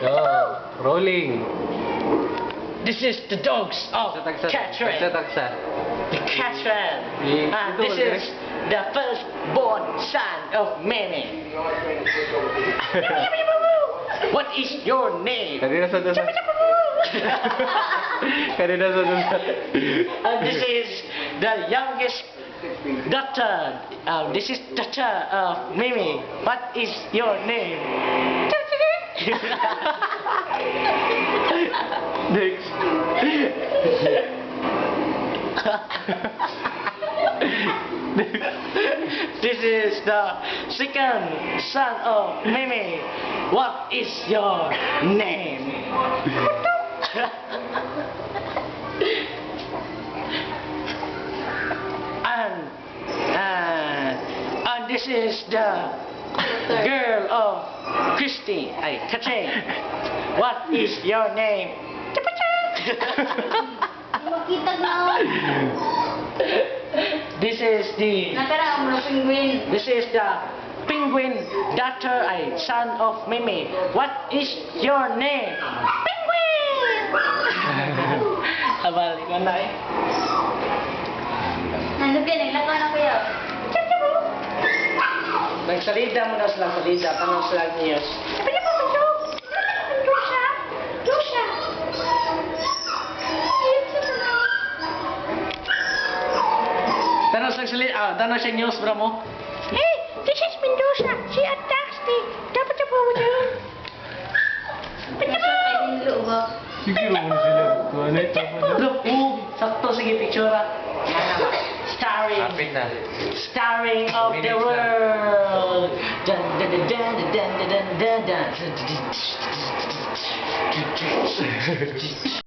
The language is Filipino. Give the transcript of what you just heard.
Go. Rolling. This is the dogs of Catherine. The Catherine. And this is the firstborn son of Mimi. What is your name? Kanina sa doon. Kanina sa doon. And this is the youngest daughter. This is daughter of Mimi. What is your name? Next. This is the second son of Mimi. What is your name? and this is the girl of Christy, Catherine. What is your name? Makita na. This is the Nakara mo penguin. This is the penguin daughter, son of Mimi. What is your name? Penguin! Abal, ikaw na eh. Nandun ka, naglakaw na kayo. Nagsalida mo na sila, salida. Tanong sila niyos. Tanong siya news, bro mo. Hey, this is Mendoza. She attacks me. Dapat na po mo dyan. Sige mo na sila. Ano ito? Look, sakto, sige, picture. Kapit na. Starring of the world. Dun dun dun dun dun dun dun dun dun.